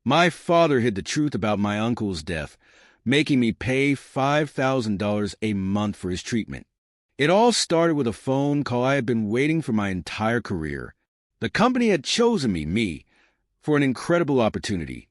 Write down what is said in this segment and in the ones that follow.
My father hid the truth about my uncle's death, making me pay $5,000 a month for his treatment. It all started with a phone call I had been waiting for my entire career. The company had chosen me, for an incredible opportunity.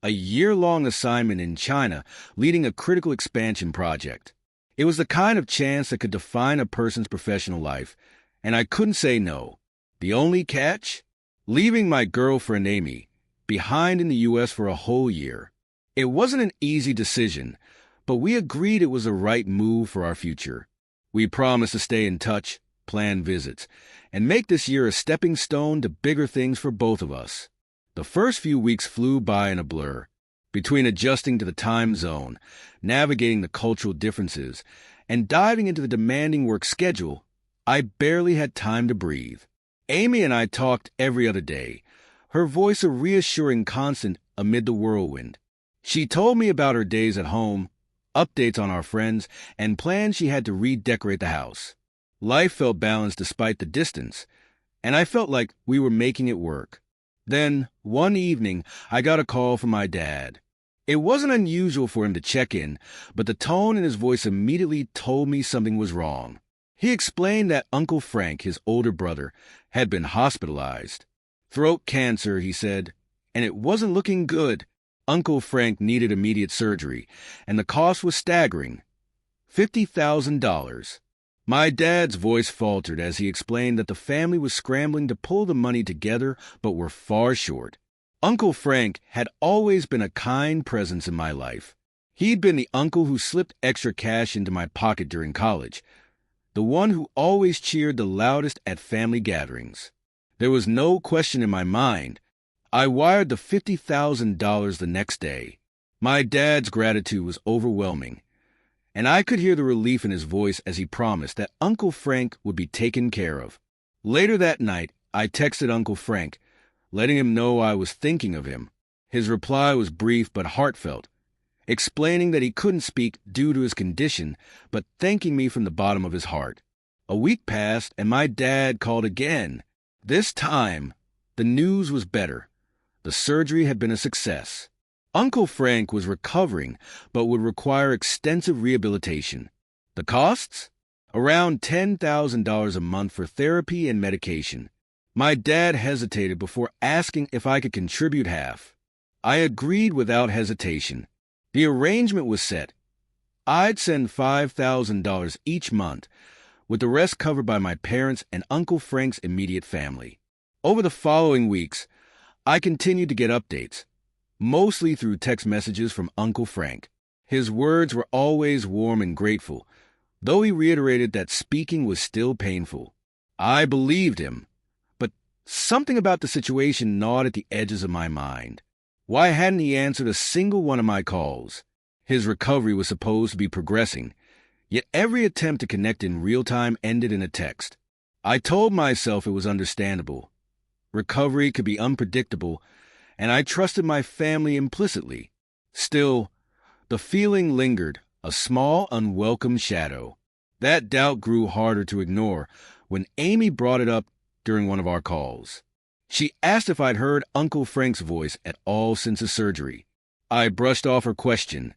A year-long assignment in China, leading a critical expansion project. It was the kind of chance that could define a person's professional life, and I couldn't say no. The only catch? Leaving my girlfriend Amy behind in the U.S. for a whole year. It wasn't an easy decision, but we agreed it was the right move for our future. We promised to stay in touch, plan visits, and make this year a stepping stone to bigger things for both of us. The first few weeks flew by in a blur. Between adjusting to the time zone, navigating the cultural differences, and diving into the demanding work schedule, I barely had time to breathe. Amy and I talked every other day, her voice a reassuring constant amid the whirlwind. She told me about her days at home, updates on our friends, and plans she had to redecorate the house. Life felt balanced despite the distance, and I felt like we were making it work. Then, one evening, I got a call from my dad. It wasn't unusual for him to check in, but the tone in his voice immediately told me something was wrong. He explained that Uncle Frank, his older brother, had been hospitalized. Throat cancer, he said, and it wasn't looking good. Uncle Frank needed immediate surgery, and the cost was staggering. $50,000. My dad's voice faltered as he explained that the family was scrambling to pull the money together, but were far short. Uncle Frank had always been a kind presence in my life. He'd been the uncle who slipped extra cash into my pocket during college, the one who always cheered the loudest at family gatherings. There was no question in my mind. I wired the $50,000 the next day. My dad's gratitude was overwhelming, and I could hear the relief in his voice as he promised that Uncle Frank would be taken care of. Later that night, I texted Uncle Frank, letting him know I was thinking of him. His reply was brief but heartfelt, explaining that he couldn't speak due to his condition, but thanking me from the bottom of his heart. A week passed, and my dad called again. This time, the news was better. The surgery had been a success. Uncle Frank was recovering, but would require extensive rehabilitation. The costs? Around $10,000 a month for therapy and medication. My dad hesitated before asking if I could contribute half. I agreed without hesitation. The arrangement was set. I'd send $5,000 each month, with the rest covered by my parents and Uncle Frank's immediate family. Over the following weeks, I continued to get updates, mostly through text messages from Uncle Frank. His words were always warm and grateful, though he reiterated that speaking was still painful. I believed him, but something about the situation gnawed at the edges of my mind. Why hadn't he answered a single one of my calls? His recovery was supposed to be progressing, yet every attempt to connect in real time ended in a text. I told myself it was understandable. Recovery could be unpredictable, and I trusted my family implicitly. Still, the feeling lingered, a small, unwelcome shadow. That doubt grew harder to ignore when Amy brought it up during one of our calls. She asked if I'd heard Uncle Frank's voice at all since his surgery. I brushed off her question,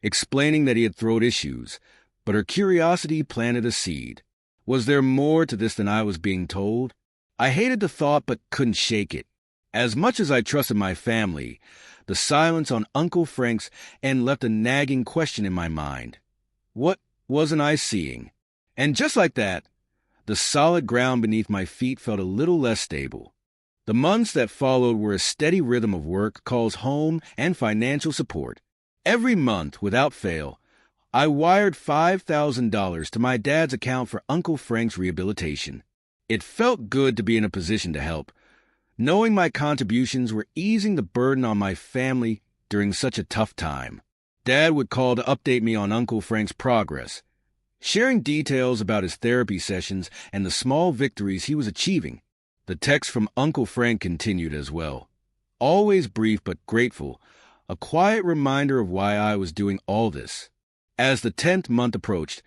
explaining that he had throat issues, but her curiosity planted a seed. Was there more to this than I was being told? I hated the thought but couldn't shake it. As much as I trusted my family, the silence on Uncle Frank's end left a nagging question in my mind. What wasn't I seeing? And just like that, the solid ground beneath my feet felt a little less stable. The months that followed were a steady rhythm of work, calls home, and financial support. Every month, without fail, I wired $5,000 to my dad's account for Uncle Frank's rehabilitation. It felt good to be in a position to help, knowing my contributions were easing the burden on my family during such a tough time. Dad would call to update me on Uncle Frank's progress, sharing details about his therapy sessions and the small victories he was achieving. The text from Uncle Frank continued as well. Always brief but grateful, a quiet reminder of why I was doing all this. As the 10th month approached,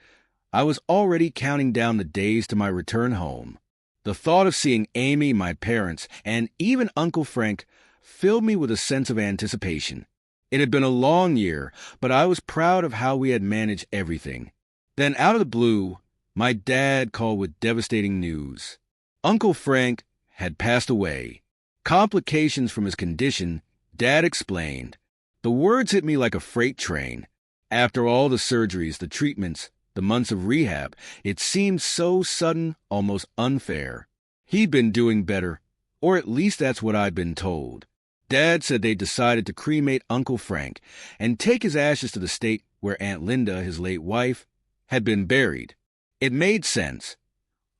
I was already counting down the days to my return home. The thought of seeing Amy, my parents, and even Uncle Frank filled me with a sense of anticipation. It had been a long year, but I was proud of how we had managed everything. Then, out of the blue, my dad called with devastating news. Uncle Frank had passed away. Complications from his condition, Dad explained. The words hit me like a freight train. After all the surgeries, the treatments, the months of rehab, it seemed so sudden, almost unfair. He'd been doing better, or at least that's what I'd been told. Dad said they'd decided to cremate Uncle Frank and take his ashes to the state where Aunt Linda, his late wife, had been buried. It made sense.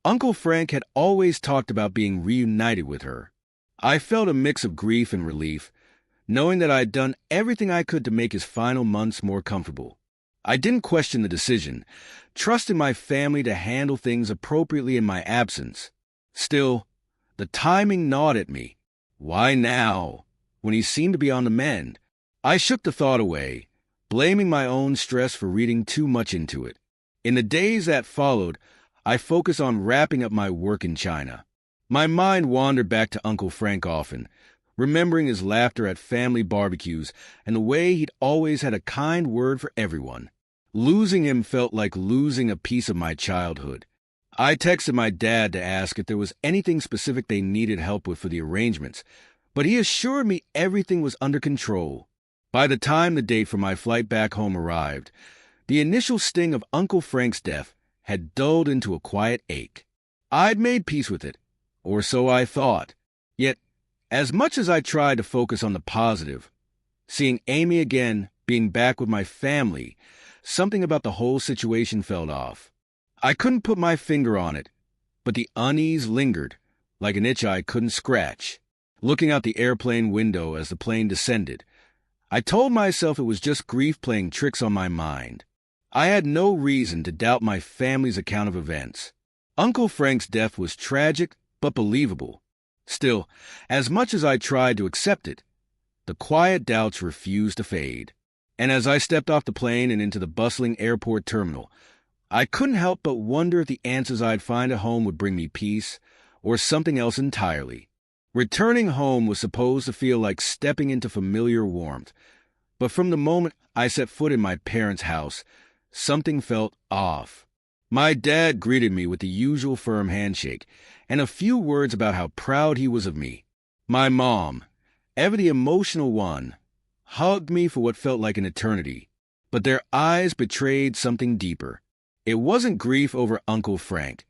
Uncle Frank had always talked about being reunited with her. I felt a mix of grief and relief, knowing that I'd done everything I could to make his final months more comfortable. I didn't question the decision, trusting my family to handle things appropriately in my absence. Still, the timing gnawed at me. Why now, when he seemed to be on the mend? I shook the thought away, blaming my own stress for reading too much into it. In the days that followed, I focused on wrapping up my work in China. My mind wandered back to Uncle Frank often, remembering his laughter at family barbecues and the way he'd always had a kind word for everyone. Losing him felt like losing a piece of my childhood. I texted my dad to ask if there was anything specific they needed help with for the arrangements, but he assured me everything was under control. By the time the date for my flight back home arrived, the initial sting of Uncle Frank's death had dulled into a quiet ache. I'd made peace with it, or so I thought. Yet, as much as I tried to focus on the positive, seeing Amy again, being back with my family, something about the whole situation felt off. I couldn't put my finger on it, but the unease lingered, like an itch I couldn't scratch. Looking out the airplane window as the plane descended, I told myself it was just grief playing tricks on my mind. I had no reason to doubt my family's account of events. Uncle Frank's death was tragic but believable. Still, as much as I tried to accept it, the quiet doubts refused to fade. And as I stepped off the plane and into the bustling airport terminal, I couldn't help but wonder if the answers I'd find at home would bring me peace, or something else entirely. Returning home was supposed to feel like stepping into familiar warmth, but from the moment I set foot in my parents' house, something felt off. My dad greeted me with the usual firm handshake, and a few words about how proud he was of me. My mom, ever the emotional one, hugged me for what felt like an eternity, but their eyes betrayed something deeper. It wasn't grief over Uncle Frank.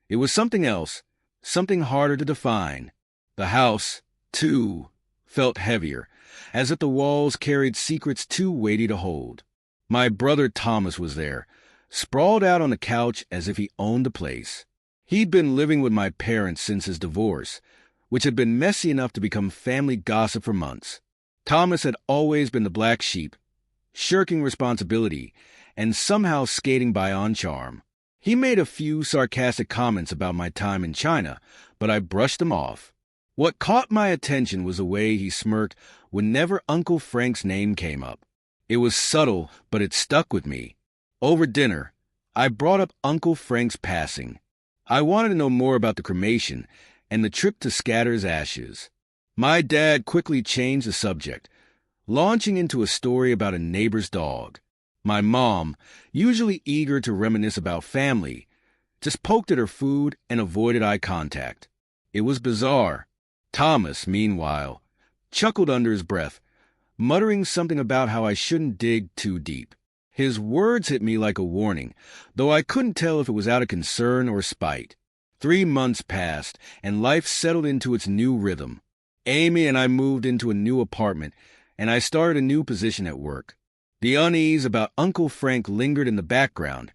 It was something else, something harder to define. The house, too, felt heavier, as if the walls carried secrets too weighty to hold. My brother Thomas was there, sprawled out on the couch as if he owned the place. He'd been living with my parents since his divorce, which had been messy enough to become family gossip for months. Thomas had always been the black sheep, shirking responsibility and somehow skating by on charm. He made a few sarcastic comments about my time in China, but I brushed them off. What caught my attention was the way he smirked whenever Uncle Frank's name came up. It was subtle, but it stuck with me. Over dinner, I brought up Uncle Frank's passing. I wanted to know more about the cremation and the trip to scatter his ashes. My dad quickly changed the subject, launching into a story about a neighbor's dog. My mom, usually eager to reminisce about family, just poked at her food and avoided eye contact. It was bizarre. Thomas, meanwhile, chuckled under his breath, muttering something about how I shouldn't dig too deep. His words hit me like a warning, though I couldn't tell if it was out of concern or spite. 3 months passed, and life settled into its new rhythm. Amy and I moved into a new apartment, and I started a new position at work. The unease about Uncle Frank lingered in the background,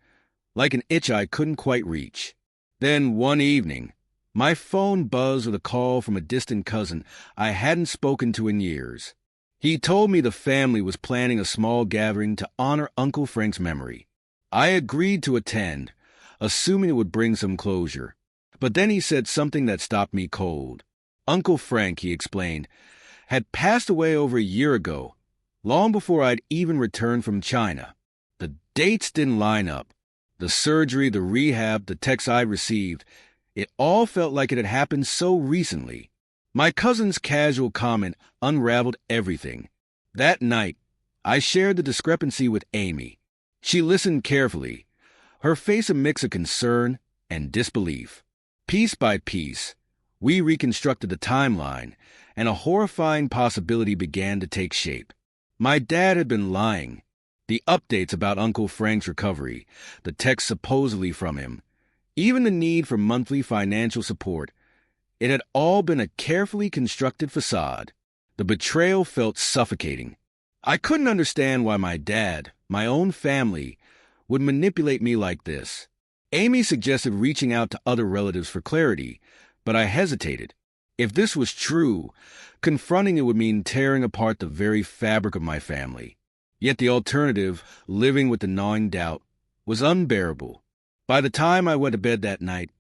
like an itch I couldn't quite reach. Then, one evening, my phone buzzed with a call from a distant cousin I hadn't spoken to in years. He told me the family was planning a small gathering to honor Uncle Frank's memory. I agreed to attend, assuming it would bring some closure. But then he said something that stopped me cold. Uncle Frank, he explained, had passed away over a year ago, long before I'd even returned from China. The dates didn't line up. The surgery, the rehab, the texts I'd received, It all felt like it had happened so recently. My cousin's casual comment unraveled everything. That night, I shared the discrepancy with Amy. She listened carefully, her face a mix of concern and disbelief. Piece by piece, we reconstructed the timeline, and a horrifying possibility began to take shape. My dad had been lying. The updates about Uncle Frank's recovery, the texts supposedly from him, even the need for monthly financial support, it had all been a carefully constructed facade. The betrayal felt suffocating. I couldn't understand why my dad, my own family, would manipulate me like this. Amy suggested reaching out to other relatives for clarity, but I hesitated. If this was true, confronting it would mean tearing apart the very fabric of my family. Yet the alternative, living with the gnawing doubt, was unbearable. By the time I went to bed that night,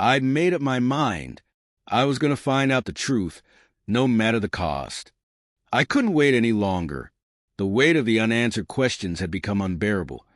I'd made up my mind. I was going to find out the truth, no matter the cost. I couldn't wait any longer. The weight of the unanswered questions had become unbearable,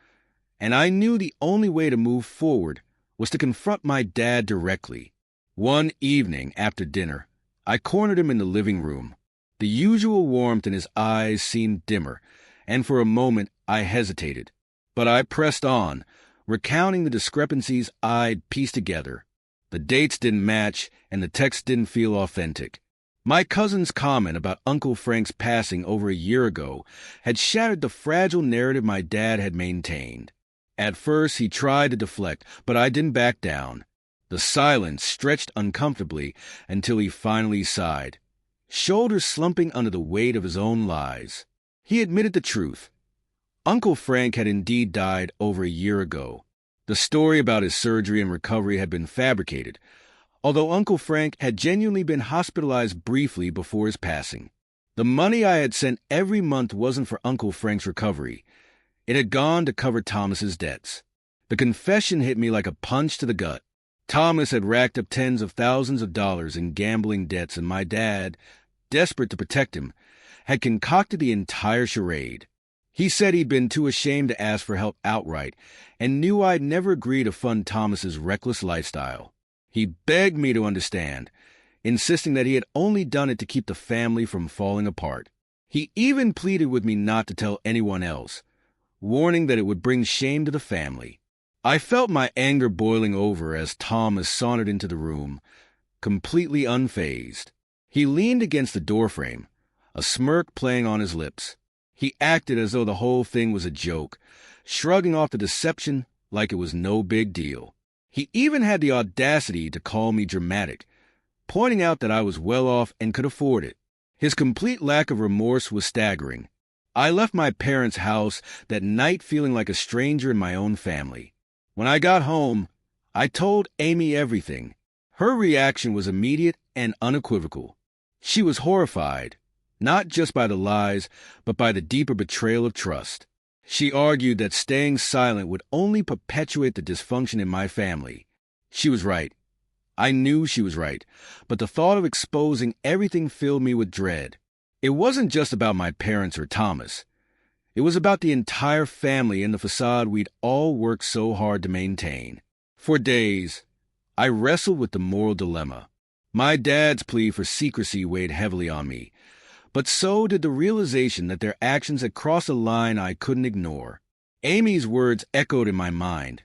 and I knew the only way to move forward was to confront my dad directly. One evening after dinner, I cornered him in the living room. The usual warmth in his eyes seemed dimmer, and for a moment I hesitated. But I pressed on, recounting the discrepancies I'd pieced together. The dates didn't match, and the text didn't feel authentic. My cousin's comment about Uncle Frank's passing over a year ago had shattered the fragile narrative my dad had maintained. At first, he tried to deflect, but I didn't back down. The silence stretched uncomfortably until he finally sighed, shoulders slumping under the weight of his own lies. He admitted the truth. Uncle Frank had indeed died over a year ago. The story about his surgery and recovery had been fabricated, although Uncle Frank had genuinely been hospitalized briefly before his passing. The money I had sent every month wasn't for Uncle Frank's recovery. It had gone to cover Thomas's debts. The confession hit me like a punch to the gut. Thomas had racked up tens of thousands of dollars in gambling debts, and my dad, desperate to protect him, had concocted the entire charade. He said he'd been too ashamed to ask for help outright and knew I'd never agree to fund Thomas's reckless lifestyle. He begged me to understand, insisting that he had only done it to keep the family from falling apart. He even pleaded with me not to tell anyone else, warning that it would bring shame to the family. I felt my anger boiling over as Thomas sauntered into the room, completely unfazed. He leaned against the doorframe, a smirk playing on his lips. He acted as though the whole thing was a joke, shrugging off the deception like it was no big deal. He even had the audacity to call me dramatic, pointing out that I was well off and could afford it. His complete lack of remorse was staggering. I left my parents' house that night feeling like a stranger in my own family. When I got home, I told Amy everything. Her reaction was immediate and unequivocal. She was horrified, not just by the lies, but by the deeper betrayal of trust. She argued that staying silent would only perpetuate the dysfunction in my family. She was right. I knew she was right, but the thought of exposing everything filled me with dread. It wasn't just about my parents or Thomas. It was about the entire family and the facade we'd all worked so hard to maintain. For days, I wrestled with the moral dilemma. My dad's plea for secrecy weighed heavily on me, but so did the realization that their actions had crossed a line I couldn't ignore. Amy's words echoed in my mind.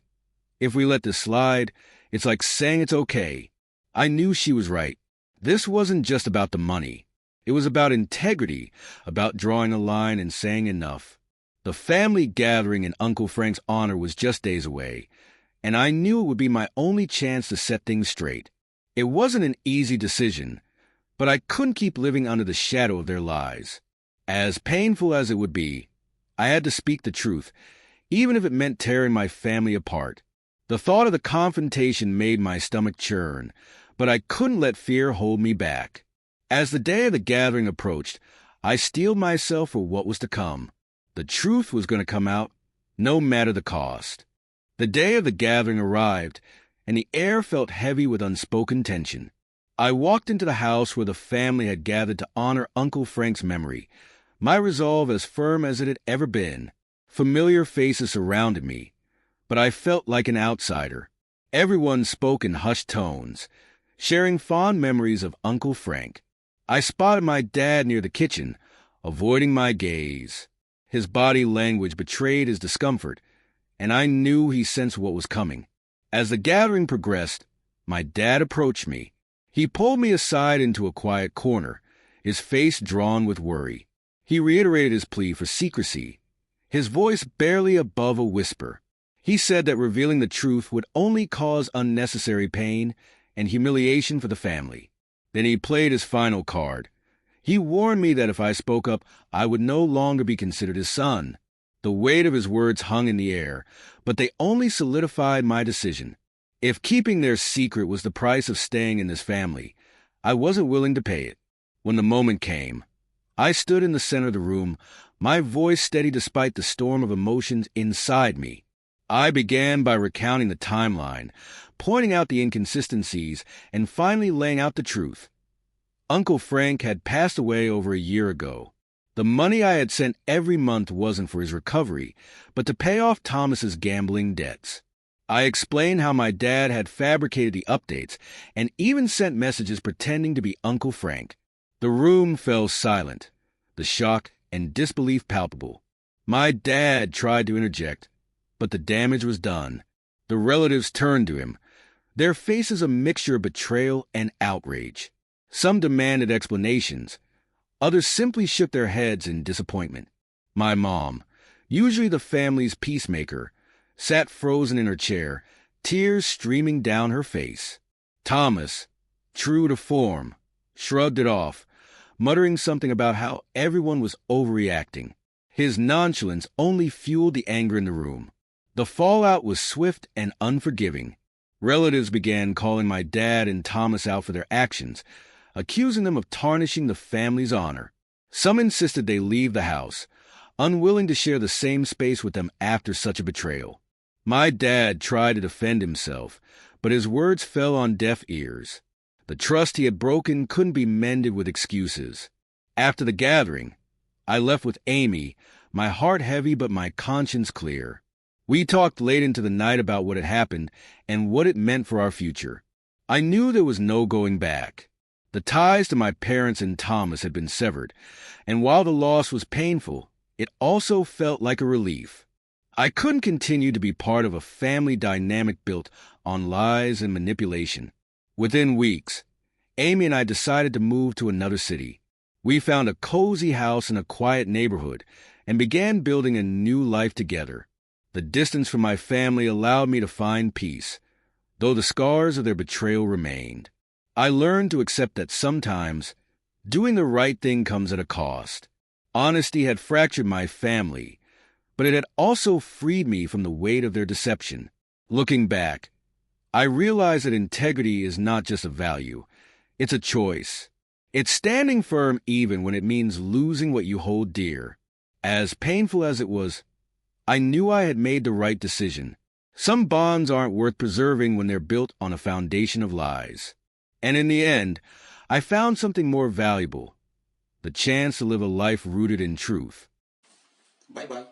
If we let this slide, it's like saying it's okay. I knew she was right. This wasn't just about the money. It was about integrity, about drawing a line and saying enough. The family gathering in Uncle Frank's honor was just days away, and I knew it would be my only chance to set things straight. It wasn't an easy decision, but I couldn't keep living under the shadow of their lies. As painful as it would be, I had to speak the truth, even if it meant tearing my family apart. The thought of the confrontation made my stomach churn, but I couldn't let fear hold me back. As the day of the gathering approached, I steeled myself for what was to come. The truth was going to come out, no matter the cost. The day of the gathering arrived, and the air felt heavy with unspoken tension. I walked into the house where the family had gathered to honor Uncle Frank's memory, my resolve as firm as it had ever been. Familiar faces surrounded me, but I felt like an outsider. Everyone spoke in hushed tones, sharing fond memories of Uncle Frank. I spotted my dad near the kitchen, avoiding my gaze. His body language betrayed his discomfort, and I knew he sensed what was coming. As the gathering progressed, my dad approached me. He pulled me aside into a quiet corner, his face drawn with worry. He reiterated his plea for secrecy, his voice barely above a whisper. He said that revealing the truth would only cause unnecessary pain and humiliation for the family. Then he played his final card. He warned me that if I spoke up, I would no longer be considered his son. The weight of his words hung in the air, but they only solidified my decision. If keeping their secret was the price of staying in this family, I wasn't willing to pay it. When the moment came, I stood in the center of the room, my voice steady despite the storm of emotions inside me. I began by recounting the timeline, pointing out the inconsistencies, and finally laying out the truth. Uncle Frank had passed away over a year ago. The money I had sent every month wasn't for his recovery, but to pay off Thomas's gambling debts. I explained how my dad had fabricated the updates and even sent messages pretending to be Uncle Frank. The room fell silent, the shock and disbelief palpable. My dad tried to interject, but the damage was done. The relatives turned to him, their faces a mixture of betrayal and outrage. Some demanded explanations. Others simply shook their heads in disappointment. My mom, usually the family's peacemaker, sat frozen in her chair, tears streaming down her face. Thomas, true to form, shrugged it off, muttering something about how everyone was overreacting. His nonchalance only fueled the anger in the room. The fallout was swift and unforgiving. Relatives began calling my dad and Thomas out for their actions, accusing them of tarnishing the family's honor. Some insisted they leave the house, unwilling to share the same space with them after such a betrayal. My dad tried to defend himself, but his words fell on deaf ears. The trust he had broken couldn't be mended with excuses. After the gathering, I left with Amy, my heart heavy but my conscience clear. We talked late into the night about what had happened and what it meant for our future. I knew there was no going back. The ties to my parents and Thomas had been severed, and while the loss was painful, it also felt like a relief. I couldn't continue to be part of a family dynamic built on lies and manipulation. Within weeks, Amy and I decided to move to another city. We found a cozy house in a quiet neighborhood and began building a new life together. The distance from my family allowed me to find peace, though the scars of their betrayal remained. I learned to accept that sometimes doing the right thing comes at a cost. Honesty had fractured my family, but it had also freed me from the weight of their deception. Looking back, I realized that integrity is not just a value, it's a choice. It's standing firm even when it means losing what you hold dear. As painful as it was, I knew I had made the right decision. Some bonds aren't worth preserving when they're built on a foundation of lies. And in the end, I found something more valuable: the chance to live a life rooted in truth. Bye-bye.